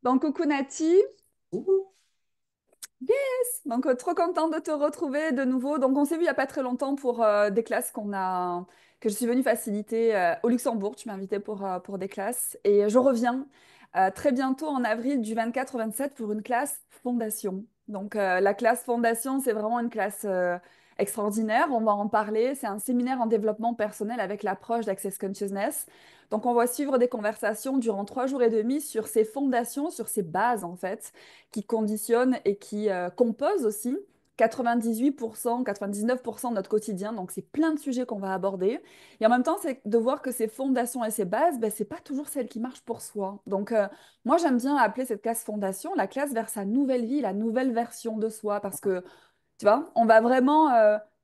Donc, coucou Nati. Ouh. Donc, trop contente de te retrouver de nouveau. Donc, on s'est vu il n'y a pas très longtemps pour des classes que je suis venue faciliter au Luxembourg. Tu m'as invité pour des classes. Et je reviens très bientôt en avril du 24 au 27 pour une classe fondation. Donc, la classe fondation, c'est vraiment une classe extraordinaire. On va en parler. C'est un séminaire en développement personnel avec l'approche d'Access Consciousness. Donc, on va suivre des conversations durant 3 jours et demi sur ces fondations, sur ces bases, en fait qui conditionne et qui compose aussi 98%, 99% de notre quotidien. Donc, c'est plein de sujets qu'on va aborder. Et en même temps, c'est de voir que ces fondations et ces bases, ben, ce n'est pas toujours celles qui marchent pour soi. Donc, moi, j'aime bien appeler cette classe fondation la classe vers sa nouvelle vie, la nouvelle version de soi, parce que tu vois, on va vraiment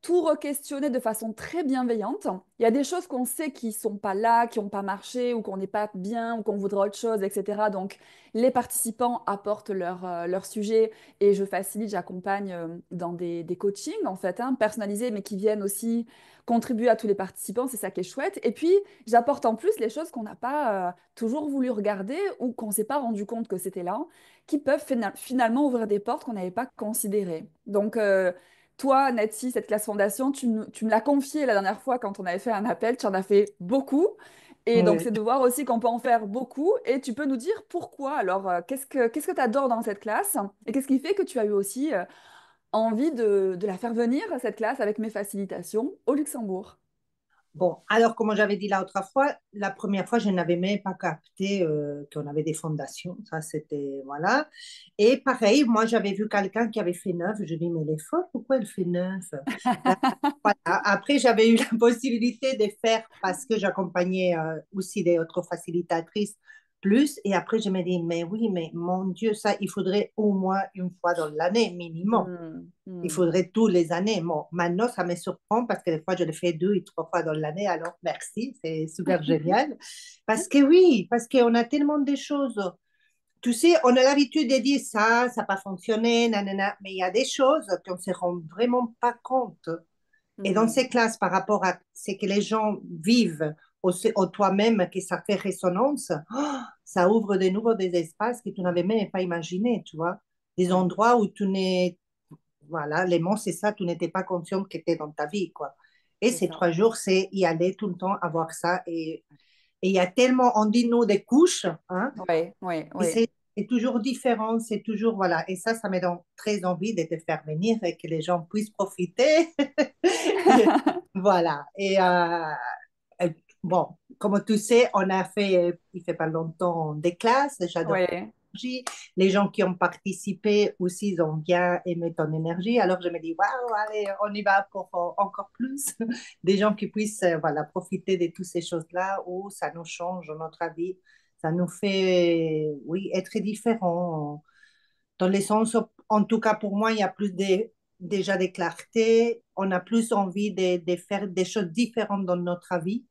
tout re-questionner de façon très bienveillante. Il y a des choses qu'on sait qui sont pas là, qui n'ont pas marché, ou qu'on n'est pas bien, ou qu'on voudrait autre chose, etc. Donc, les participants apportent leur sujet et je facilite, j'accompagne dans des coachings, en fait, hein, personnalisés, mais qui viennent aussi contribuer à tous les participants. C'est ça qui est chouette. Et puis, j'apporte en plus les choses qu'on n'a pas toujours voulu regarder ou qu'on ne s'est pas rendu compte que c'était là qui peuvent finalement ouvrir des portes qu'on n'avait pas considérées. Donc, toi, Nati, cette classe fondation, tu me l'as confiée la dernière fois quand on avait fait un appel, tu en as fait beaucoup. Et donc, Oui. c'est de voir aussi qu'on peut en faire beaucoup. Et tu peux nous dire pourquoi. Alors, qu'est-ce que tu adores dans cette classe? Et qu'est-ce qui fait que tu as eu aussi envie de la faire venir, cette classe, avec mes facilitations au Luxembourg? Bon, alors, comme j'avais dit l'autre fois, la première fois, je n'avais même pas capté qu'on avait des fondations. Ça, c'était, voilà. Et pareil, moi, j'avais vu quelqu'un qui avait fait neuf. Je dis, mais elle est folle, pourquoi elle fait neuf? Euh, voilà. Après, j'avais eu la possibilité de faire parce que j'accompagnais aussi des autres facilitatrices plus. Et après, je me dis, mais oui, mais mon Dieu, ça, il faudrait au moins une fois dans l'année, minimum. Hmm, Il hmm. faudrait tous les années. Bon, maintenant, ça me surprend parce que des fois, je le fais 2 et 3 fois dans l'année. Alors, merci, c'est super génial. Parce que oui, parce qu'on a tellement de choses. Tu sais, on a l'habitude de dire ça n'a pas fonctionné, nanana, mais il y a des choses qu'on ne se rend vraiment pas compte. Et dans Hmm. ces classes, par rapport à ce que les gens vivent au toi-même, que ça fait résonance, ça ouvre de nouveau des espaces que tu n'avais même pas imaginé, tu vois. Des Ouais, endroits où tu n'es voilà, les mots, c'est ça, tu n'étais pas conscient que tu étais dans ta vie, quoi. Et c'est ces ça. 3 jours, c'est y aller tout le temps, avoir ça. Et il y a tellement, on dit nous, des couches, hein, Oui, oui, et oui. c'est toujours différent, c'est toujours, voilà. Et ça me donne très envie de te faire venir et que les gens puissent profiter. Voilà. Et bon, comme tu sais, on a fait, il fait pas longtemps, des classes. J'adore Oui. l'énergie. Les gens qui ont participé aussi, ils ont bien aimé ton énergie. Alors, je me dis, waouh, allez, on y va pour encore plus. Des gens qui puissent, voilà, profiter de toutes ces choses-là où ça nous change notre vie. Ça nous fait, oui, être différents. Dans le sens, en tout cas pour moi, il y a plus déjà de clarté. On a plus envie de faire des choses différentes dans notre vie.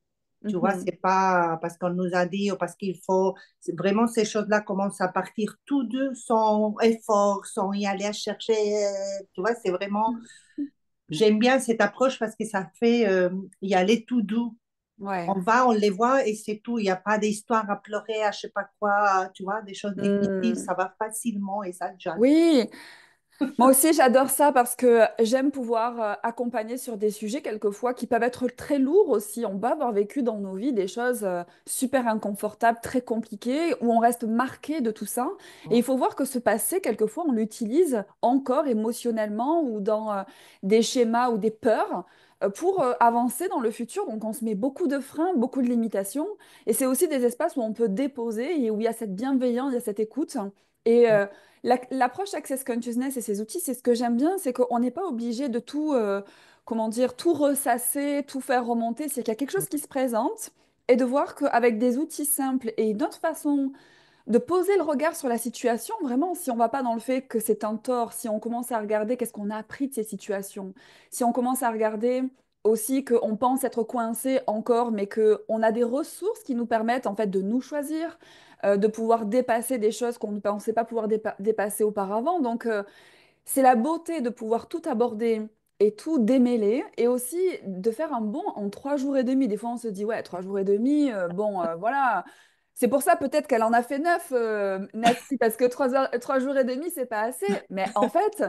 Tu vois, Mhm. c'est pas parce qu'on nous a dit ou parce qu'il faut. Vraiment, ces choses-là commencent à partir tout deux, sans effort, sans y aller à chercher. Tu vois, c'est vraiment. J'aime bien cette approche parce que ça fait y aller tout doux. Ouais. On va, on les voit et c'est tout. Il n'y a pas d'histoire à pleurer, à je sais pas quoi. Tu vois, des choses définitives, Hmm. ça va facilement et ça, j'adore. Oui, moi aussi j'adore ça parce que j'aime pouvoir accompagner sur des sujets quelquefois qui peuvent être très lourds aussi. On peut avoir vécu dans nos vies des choses super inconfortables, très compliquées, où on reste marqué de tout ça. Et il faut voir que ce passé, quelquefois, on l'utilise encore émotionnellement ou dans des schémas ou des peurs. Pour avancer dans le futur, donc on se met beaucoup de freins, beaucoup de limitations, et c'est aussi des espaces où on peut déposer et où il y a cette bienveillance, il y a cette écoute. Et l'approche Access Consciousness et ses outils, c'est ce que j'aime bien, c'est qu'on n'est pas obligé de tout, comment dire, tout ressasser, tout faire remonter. C'est qu'il y a quelque chose qui se présente et de voir qu'avec des outils simples et une autre façon de poser le regard sur la situation, vraiment, si on ne va pas dans le fait que c'est un tort, si on commence à regarder qu'est-ce qu'on a appris de ces situations, si on commence à regarder aussi qu'on pense être coincé encore, mais qu'on a des ressources qui nous permettent en fait de nous choisir, de pouvoir dépasser des choses qu'on ne pensait pas pouvoir dépasser auparavant. Donc, c'est la beauté de pouvoir tout aborder et tout démêler et aussi de faire un bond en 3 jours et demi. Des fois, on se dit, ouais, 3 jours et demi, bon, voilà, C'est pour ça peut-être qu'elle en a fait 9, Nathalie, parce que 3 jours et demi, c'est pas assez. Mais en fait,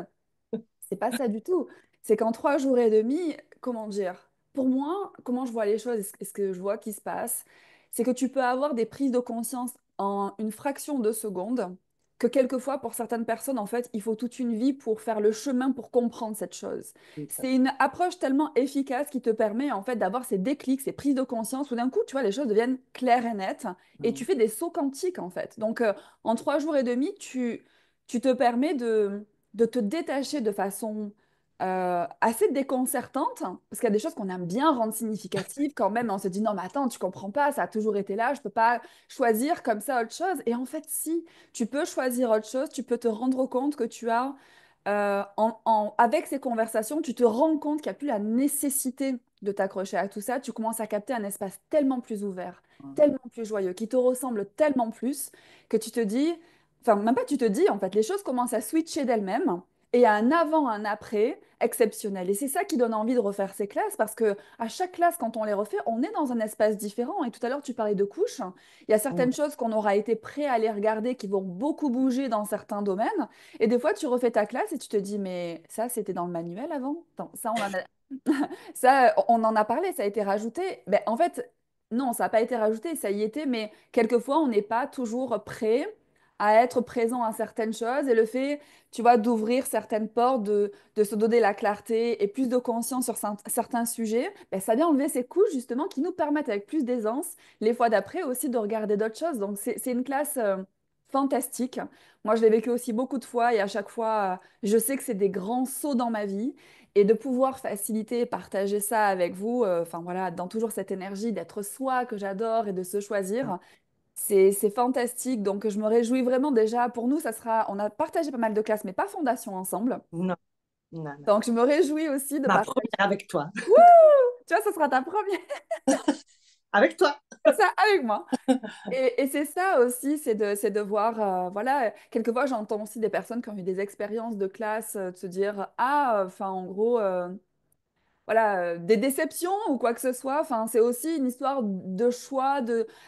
c'est pas ça du tout. C'est qu'en 3 jours et demi, comment dire, pour moi, comment je vois les choses et ce que je vois qui se passe, c'est que tu peux avoir des prises de conscience en une fraction de seconde, que quelquefois, pour certaines personnes, en fait, il faut toute une vie pour faire le chemin pour comprendre cette chose. Tout à C'est une approche tellement efficace qui te permet, en fait, d'avoir ces déclics, ces prises de conscience, où d'un coup, tu vois, les choses deviennent claires et nettes, et tu fait. fais des sauts quantiques, en fait. Donc, en 3 jours et demi, tu te permets de te détacher de façon assez déconcertante, parce qu'il y a des choses qu'on aime bien rendre significatives quand même. On se dit, non, mais attends, tu comprends pas, ça a toujours été là, je peux pas choisir comme ça autre chose. Et en fait, si, tu peux choisir autre chose, tu peux te rendre compte que tu as, avec ces conversations, tu te rends compte qu'il n'y a plus la nécessité de t'accrocher à tout ça. Tu commences à capter un espace tellement plus ouvert, tellement plus joyeux, qui te ressemble tellement plus que tu te dis, enfin, même pas tu te dis, en fait, les choses commencent à switcher d'elles-mêmes et il y a un avant, un après exceptionnel. Et c'est ça qui donne envie de refaire ces classes parce que à chaque classe, quand on les refait, on est dans un espace différent. Et tout à l'heure, tu parlais de couches. Il y a Mm. certaines choses qu'on aura été prêt à aller regarder qui vont beaucoup bouger dans certains domaines. Et des fois, tu refais ta classe et tu te dis, mais ça, c'était dans le manuel avant. Attends, ça, on en a parlé, ça a été rajouté. Ben, en fait, non, ça n'a pas été rajouté, ça y était, mais quelquefois, on n'est pas toujours prêt à être présent à certaines choses. Et le fait, tu vois, d'ouvrir certaines portes, de se donner la clarté et plus de conscience sur certains sujets, ben, ça vient enlever ces couches, justement, qui nous permettent avec plus d'aisance, les fois d'après aussi, de regarder d'autres choses. Donc, c'est une classe fantastique. Moi, je l'ai vécu aussi beaucoup de fois et à chaque fois, je sais que c'est des grands sauts dans ma vie. Et de pouvoir faciliter et partager ça avec vous, enfin voilà, dans toujours cette énergie d'être soi que j'adore et de se choisir, c'est fantastique. Donc je me réjouis vraiment déjà. Pour nous, ça sera, on a partagé pas mal de classes, mais pas fondation ensemble. Non, non, non. Donc je me réjouis aussi de Ma partager. première avec toi. Wouh! Tu vois, ça sera ta première, Avec toi. ça avec moi. Et c'est ça aussi, c'est de voir, voilà, quelquefois j'entends aussi des personnes qui ont eu des expériences de classe, de se dire, ah, enfin en gros, voilà, des déceptions ou quoi que ce soit. Enfin, c'est aussi une histoire de choix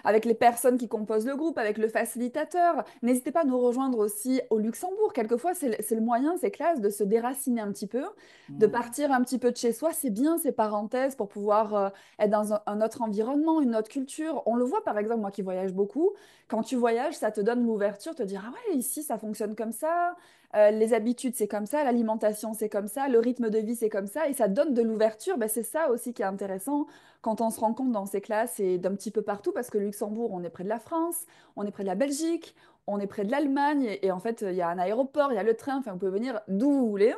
avec les personnes qui composent le groupe, avec le facilitateur. N'hésitez pas à nous rejoindre aussi au Luxembourg. Quelquefois, c'est le moyen, ces classes, de se déraciner un petit peu, de Mm. partir un petit peu de chez soi. C'est bien ces parenthèses pour pouvoir être dans un autre environnement, une autre culture. On le voit par exemple, moi qui voyage beaucoup. Quand tu voyages, ça te donne l'ouverture, te dire, ah ouais, ici, ça fonctionne comme ça. Les habitudes, c'est comme ça, l'alimentation, c'est comme ça, le rythme de vie, c'est comme ça, et ça donne de l'ouverture. Ben, c'est ça aussi qui est intéressant quand on se rend compte dans ces classes et d'un petit peu partout, parce que Luxembourg, on est près de la France, on est près de la Belgique, on est près de l'Allemagne, et en fait, il y a un aéroport, il y a le train, enfin, vous pouvez venir d'où vous voulez,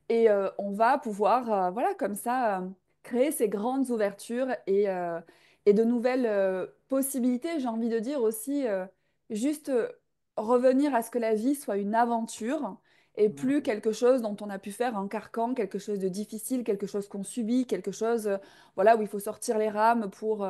et on va pouvoir, voilà, comme ça, créer ces grandes ouvertures et de nouvelles possibilités, j'ai envie de dire aussi, juste revenir à ce que la vie soit une aventure et plus Mm. quelque chose dont on a pu faire un carcan, quelque chose de difficile, quelque chose qu'on subit, quelque chose voilà, où il faut sortir les rames pour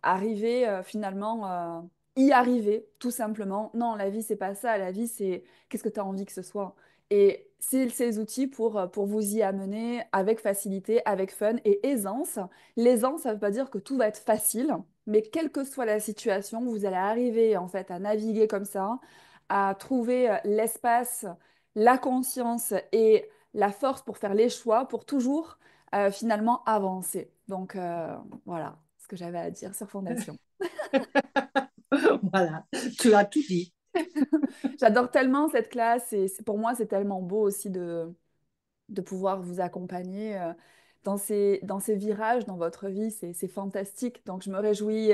arriver finalement y arriver, tout simplement. Non, la vie, c'est pas ça. La vie, c'est qu'est-ce que tu as envie que ce soit. Et c'est ces outils pour vous y amener avec facilité, avec fun et aisance. L'aisance, ça ne veut pas dire que tout va être facile, mais quelle que soit la situation, vous allez arriver en fait à naviguer comme ça, à trouver l'espace, la conscience et la force pour faire les choix, pour toujours finalement avancer. Donc voilà ce que j'avais à dire sur Fondation. Voilà, tu as tout dit. J'adore tellement cette classe et pour moi c'est tellement beau aussi de pouvoir vous accompagner dans ces virages dans votre vie. C'est fantastique. Donc, je me réjouis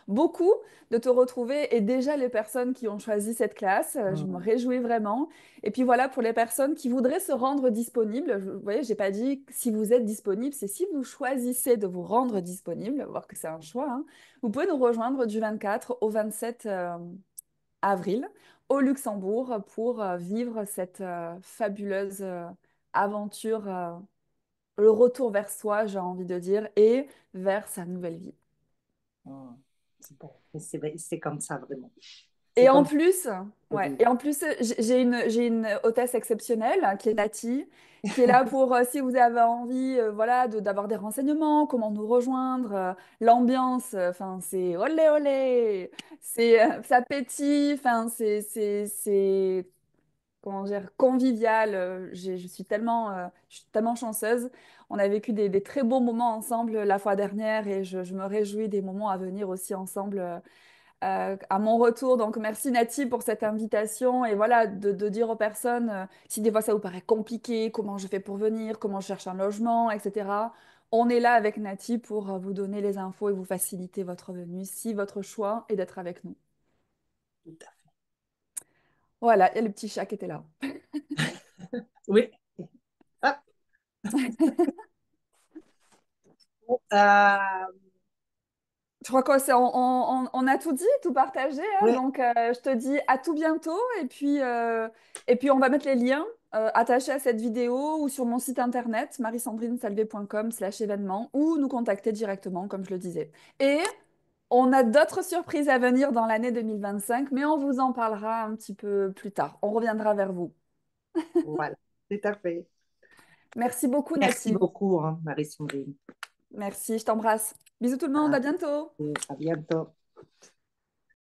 beaucoup de te retrouver. Et déjà, les personnes qui ont choisi cette classe, je me Mm. réjouis vraiment. Et puis voilà, pour les personnes qui voudraient se rendre disponibles, vous voyez, j'ai pas dit si vous êtes disponible, c'est si vous choisissez de vous rendre disponible, voir que c'est un choix, hein. Vous pouvez nous rejoindre du 24 au 27 avril au Luxembourg pour vivre cette fabuleuse aventure, le retour vers soi, j'ai envie de dire, et vers sa nouvelle vie. Mm. C'est bon. Et c'est comme ça vraiment. C'est Et en comme plus, ouais, oui. et en plus, j'ai une hôtesse exceptionnelle qui est Nati, qui est là pour si vous avez envie, voilà, d'avoir des renseignements, comment nous rejoindre, l'ambiance, enfin, c'est olé olé, c'est ça pétille, enfin, c'est comment dire, convivial. Je suis tellement chanceuse. On a vécu des très beaux moments ensemble la fois dernière et je me réjouis des moments à venir aussi ensemble à mon retour. Donc, merci Nati pour cette invitation et voilà, de dire aux personnes si des fois ça vous paraît compliqué, comment je fais pour venir, comment je cherche un logement, etc. On est là avec Nati pour vous donner les infos et vous faciliter votre venue si votre choix est d'être avec nous. Tout à fait. Voilà, il y a le petit chat qui était là. Oui. Ah, euh, Je crois on a tout dit, tout partagé, hein. oui, Donc, je te dis à tout bientôt. Et puis on va mettre les liens attachés à cette vidéo ou sur mon site internet marisandrinesalvé.com/événements ou nous contacter directement, comme je le disais. Et on a d'autres surprises à venir dans l'année 2025, mais on vous en parlera un petit peu plus tard. On reviendra vers vous. voilà, tout à fait. Merci beaucoup, Merci Nati. beaucoup, hein, Marie-Sandrine. Merci, je t'embrasse. Bisous tout le monde, À à bientôt. à bientôt.